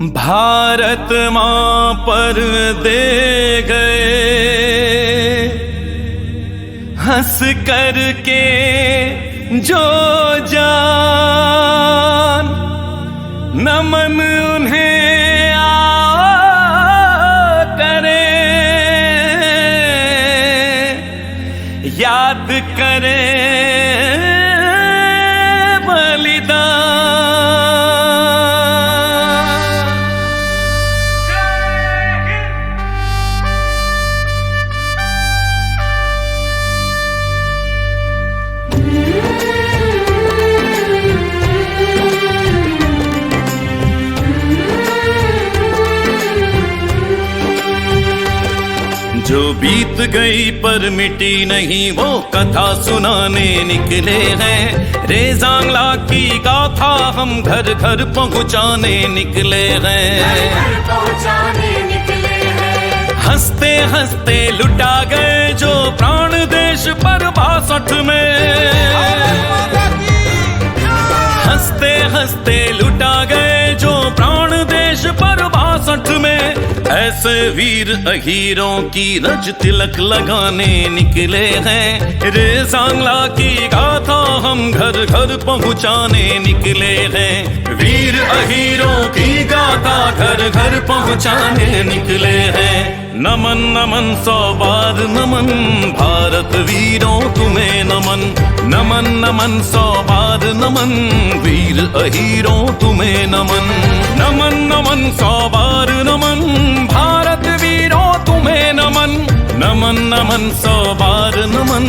भारत मां पर दे गए हंस कर के जो जान, नमन उन्हें करे, याद करे जो बीत गई पर मिटी नहीं वो कथा सुनाने निकले हैं। रेजांगला की गाथा हम घर घर पहुंचाने निकले हैं। हंसते हंसते लुटा गए जो प्राण देश पर 62 में। हंसते हंसते लुटा गए जो प्राण देश पर 62 में। ऐसे वीर अहीरों की रज तिलक लगाने निकले हैं। रेजांगला की गाथा हम घर घर पहुंचाने निकले हैं। वीर अहीरों की गाथा घर घर पहुंचाने निकले हैं। नमन नमन 100 बार नमन भारत वीरों तुम्हें नमन। नमन नमन 100 बार नमन वीर अहीरों तुम्हें नमन। नमन नमन 100 बार नमन भारत वीरों तुम्हें नमन। नमन नमन 100 बार नमन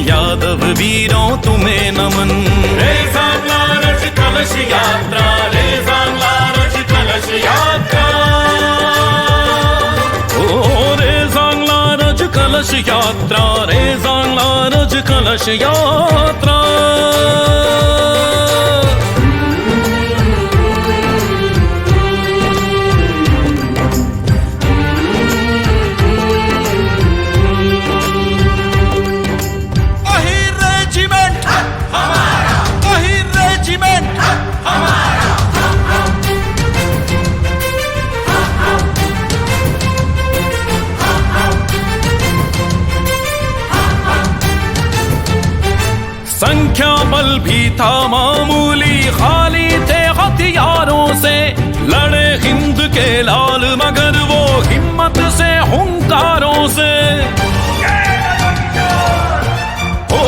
यादव वीरों तुम्हें नमन। रेजांगला रज कलश यात्रा, रेजांगला रज कलश यात्रा, रेजांगला रज कलश यात्रा, रेजांगला रज कलश यात्रा। अहिर रेजिमेंट हमारा, अहिर रेजिमेंट हमारा। संख्या बल भी था मामूली, खाली थे हथियारों से। लड़े हिंद के लाल मगर वो हिम्मत से हुंकारों से। ओ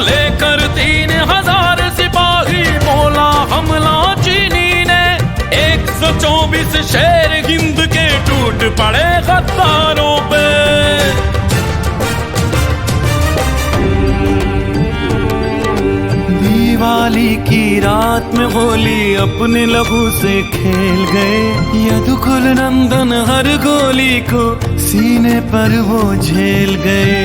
लेकर 3000 सिपाही बोला हमला चीनी ने। 124 शेर हिंद के टूट पड़े गद्दारों पे। दिवाली की रात में होली अपने लहू से खेल गए। यदुकुल नंदन हर गोली को सीने पर वो झेल गए।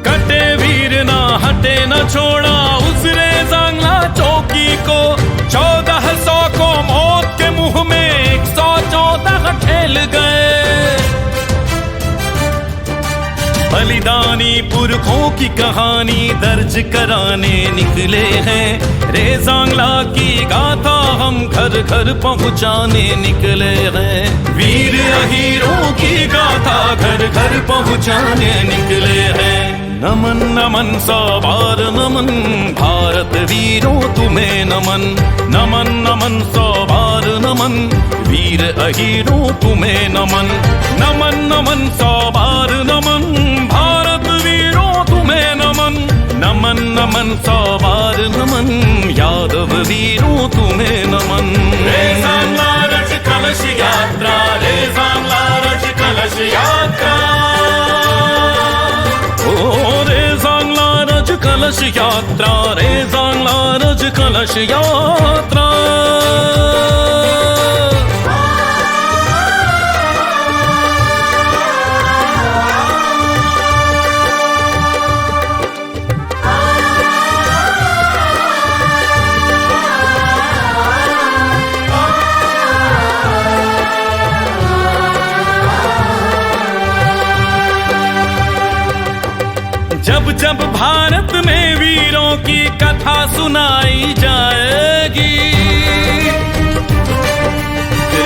कटे वीर ना हटे न छोड़ा उस रेजांगला चौकी को। 1400 को मौत के मुंह में 114 ठेल गए। बलिदानी पुरखों की कहानी दर्ज कराने निकले हैं। रेजांगला की गाथा हम घर घर पहुंचाने निकले हैं। वीर अहीरों की गाथा घर घर पहुंचाने निकले हैं। नमन नमन 100 बार नमन भारत वीरों तुम्हें नमन। नमन नमन 100 बार नमन वीर अहीरों तुम्हें नमन। नमन नमन 100 बार नमन भारत वीरों तुम्हें नमन। नमन नमन 100 बार नमन यादव वीरों तुम्हें नमन। रेजांगला रज कलश यात्रा, रेजांगला रज कलश यात्रा, ओ रेजांगला रज कलश यात्रा, रेजांगला रज कलश यात्रा। जब जब भारत में वीरों की कथा सुनाई जाएगी।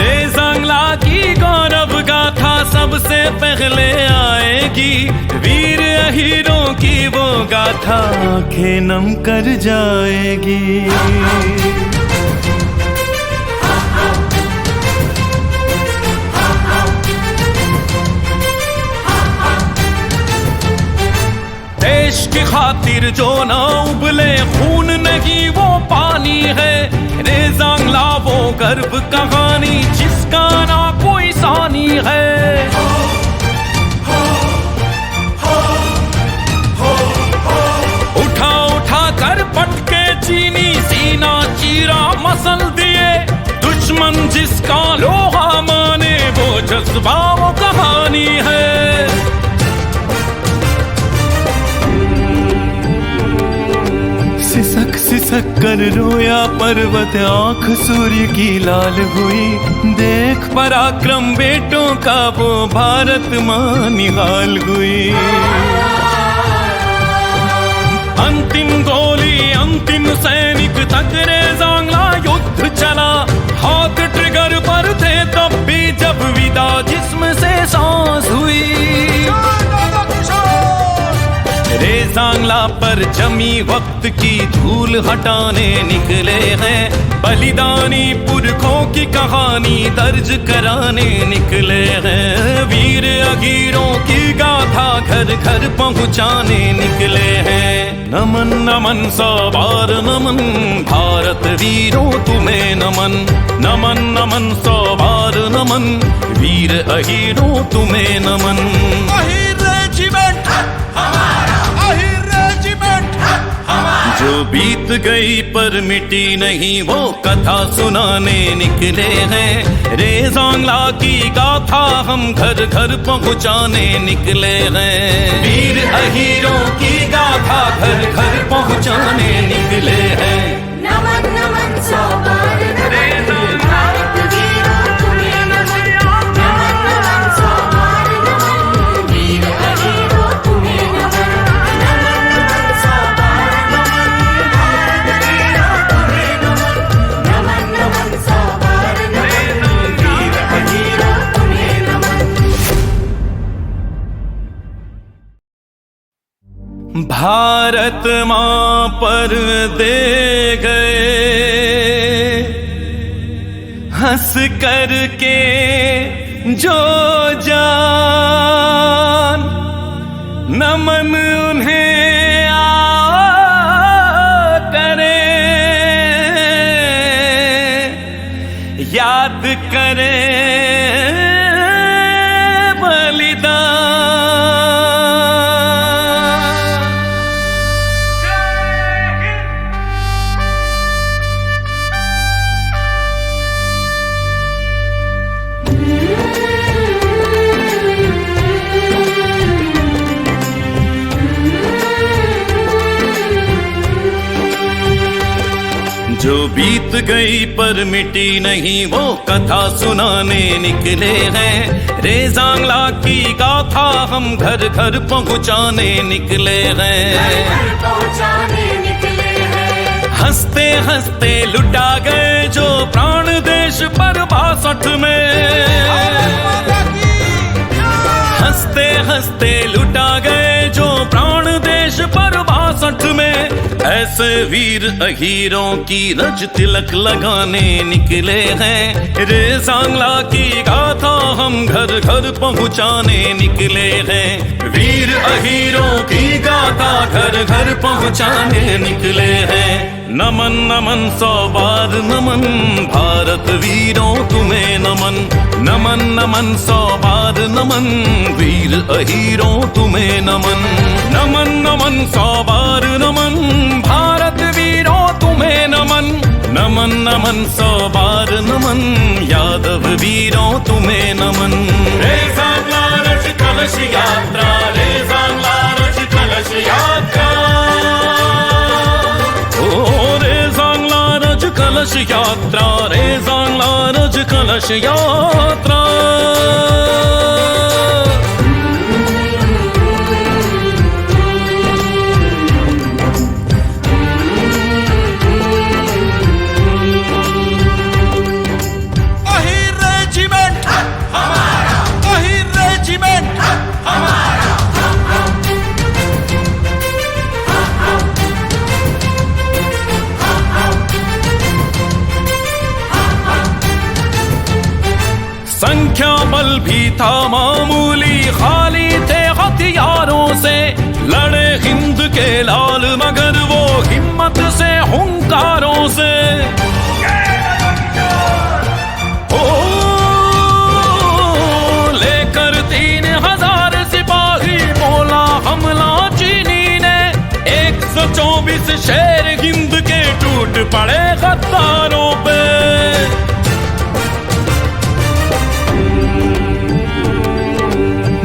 रेजांगला की गौरव गाथा सबसे पहले आएगी। वीर हीरों की वो गाथा आंखें नम कर जाएगी। देश की खातिर जो ना उबले खून नहीं वो पानी है। रेजांगला वो गर्व कहानी जिसका ना कोई सानी है। उठा उठा कर पटके चीनी सीना चीरा मसल दिए। दुश्मन जिसका लोहा माने वो जज्बा वो कहानी है। सिसक सिसक कर रोया पर्वत आंख सूर्य की लाल हुई। देख पराक्रम बेटों का वो भारत मां निहाल हुई। अंतिम गोली अंतिम सैनिक तक रेजांगला युद्ध चला। हाथ ट्रिगर पर थे तब भी जब विदा जिस्म से सांस हुई। रेजांगला पर जमी वक्त की धूल हटाने निकले हैं। बलिदानी पुरखों की कहानी दर्ज कराने निकले हैं। वीर अहीरों की गाथा घर घर पहुंचाने निकले हैं। नमन नमन सौ बार नमन भारत वीरों तुम्हें नमन। नमन नमन सौ बार नमन वीर अहीरों तुम्हें नमन। अहीर रेजिमेंट हमारा, अहीर रेजिमेंट हमारा। जो बीत गई पर मिटी नहीं वो कथा सुनाने निकले हैं। रेजांगला की गाथा हम घर घर पहुंचाने निकले हैं। वीर अहीरों की गाथा घर घर पहुंचाने निकले हैं। नमन नमन सौ बार नमन भारत वीरों तुम्हें नमन। नमन नमन सौ बार नमन वीर अहीरों तुम्हें नमन। नमन नमन सौ बार नमन भारत वीरों तुम्हें नमन। नमन नमन सौ बार नमन वीर अहीरों तुम्हें नमन। भारत मां पर दे गए हंस कर के जो जान। नमन उन्हें करे याद करे जो बीत गई पर मिटी नहीं वो कथा सुनाने निकले हैं। रेजांगला की गाथा हम घर घर पहुंचाने निकले हैं। पहुंचाने निकले हैं। हंसते हंसते लुटा गए जो प्राण देश पर 62 में। हंसते हंसते लुटा गए जो प्राण देश पर 62 में। ऐसे वीर अहीरों की रज तिलक लगाने निकले हैं। रेजांगला की गाथा हम घर घर पहुंचाने निकले हैं। वीर अहीरों की गाथा घर घर पहुंचाने निकले हैं। नमन नमन सौ बार नमन भारत वीरों तुम्हें नमन। नमन नमन सौ बार नमन वीर अहीरों तुम्हें नमन। नमन नमन सौ बार नमन भारत वीरों तुम्हें नमन। नमन नमन सौ बार नमन यादव वीरों तुम्हें नमन। रेजांगला रज कलश यात्रा, रेजांगला रज कलश यात्रा। ओ रेजांगला रज कलश यात्रा, रेजांगला रज कलश यात्रा। था मामूली, खाली थे हथियारों से, लड़े हिंद के लाल मगर वो हिम्मत से, हुंकारों से। ओ लेकर 3000 सिपाही बोला हमला चीनी ने, 124 शेर हिंद के टूट पड़े गद्दारों पे।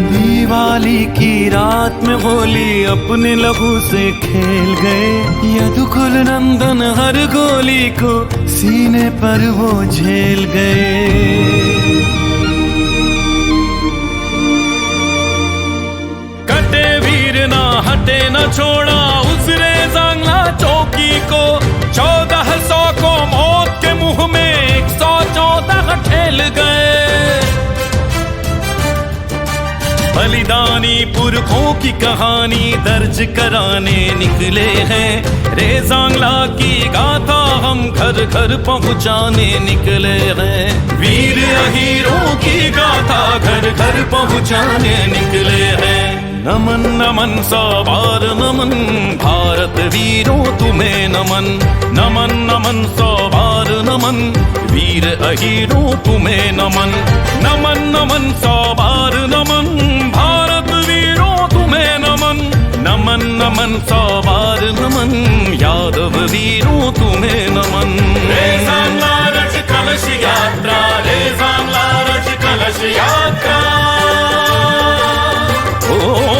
दिवाली की रात में होली अपने लहू से खेल गए, यदुकुल नंदन हर गोली को सीने पर वो झेल गए। कटे वीर ना हटे न छोड़ा उसने जांगला चौकी को, 1400 को मौत के मुंह में 114 ठेल गए। बलिदानी पुरखों की कहानी दर्ज कराने निकले हैं, रे जांगला की गाथा हम घर घर पहुंचाने निकले हैं। वीर अहीरों की गाथा घर घर पहुंचाने निकले हैं। नमन नमन सौ बार नमन, भारत वीरों तुम्हें नमन। नमन नमन सौ बार नमन, वीर अहीरों तुम्हें नमन। नमन नमन सौ बार नमन, भारत वीरों तुम्हें नमन। नमन नमन सौ बार नमन, यादव वीरों तुम्हें नमन। रे जांगला रज कलश यात्रा, रे जांगला रज कलश यात्रा।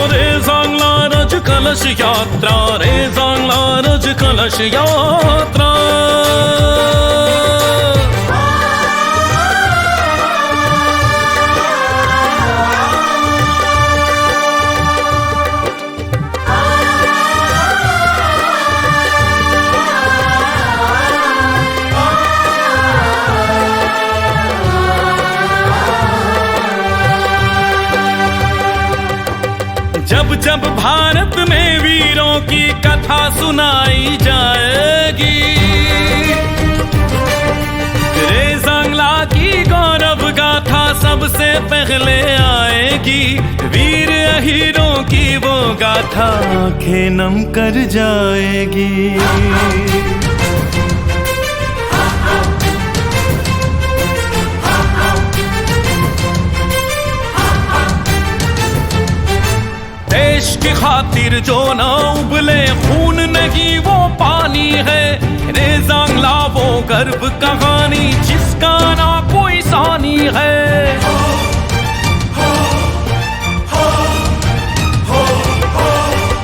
रे जांगला रज कलश यात्रा, रे जांगला रज कलश यात्रा। जब जब भारत में वीरों की कथा सुनाई जाएगी, रे जांगला की गौरव गाथा सबसे पहले आएगी। वीर अहीरों की वो गाथा आंखें नम कर जाएगी। देश की खातिर जो ना उबले खून नहीं वो पानी है, रे जांगला वो गर्व कहानी जिसका ना कोई सानी है।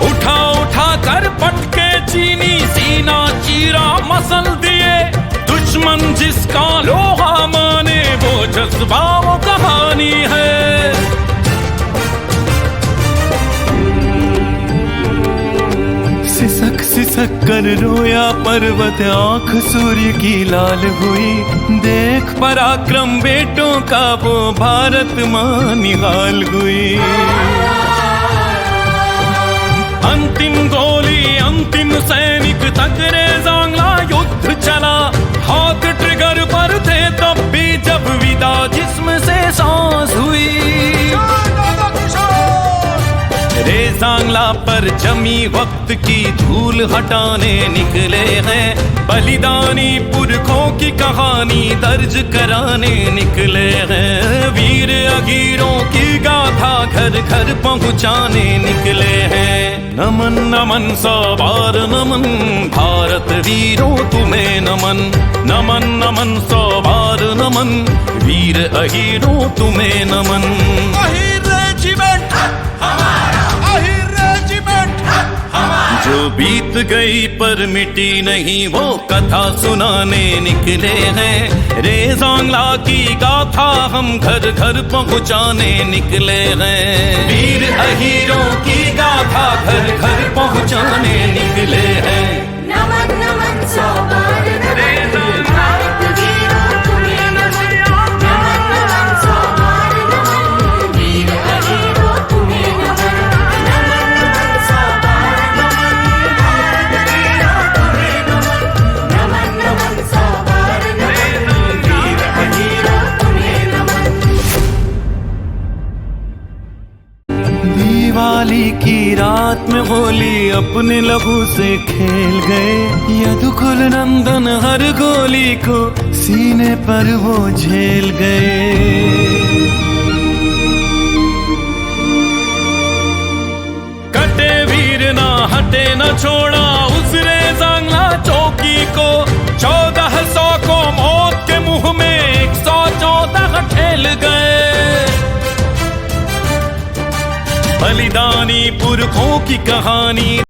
उठा उठा कर पटके चीनी सीना चीरा मसल दिए, दुश्मन जिसका लोहा माने वो जज्बा वो कहानी है। सिसक सिसक कर रोया पर्वत, आंख सूर्य की लाल हुई, देख पराक्रम बेटों का वो भारत मां निहाल हुई। अंतिम गोली अंतिम सैनिक तक रे जांगला युद्ध चला, हाथ ट्रिगर पर थे तब भी जब विदा जिस्म से सांस हुई। रे जांगला पर जमी वक्त की धूल हटाने निकले हैं, बलिदानी पुरखों की कहानी दर्ज कराने निकले हैं। वीर अहीरों की गाथा घर घर पहुंचाने निकले हैं। नमन नमन सौ बार नमन, भारत वीरों तुम्हें नमन। नमन नमन सौ बार नमन, वीर अहीरों तुम्हें नमन। अहीर रेजिमेंट हमारा, अहीर रेजिमेंट हमारा। जो बीत गई पर मिटी नहीं वो कथा सुनाने निकले हैं, रे जांगला की गाथा हम घर घर पहुंचाने निकले हैं। वीर अहीरों की गाथा घर घर पहुंचाने निकले हैं। नमन नमन सौ बार नमन, भारत वीरों तुम्हें नमन। नमन नमन सौ बार नमन, वीर अहीरों तुम्हें नमन। नमन नमन सौ बार नमन, भारत वीरों तुम्हें नमन। नमन नमन सौ बार नमन, वीर अहीरों तुम्हें नमन। हाथ में होली अपने लहू से खेल गए। यदुकुल नंदन हर गोली को सीने पर वो झेल गए। कटे वीर ना हटे न छोड़ा उसने जांगला चौकी को। 1400 को मौत के मुंह में 114 ठेल गए। बलिदानी पुरखों की कहानी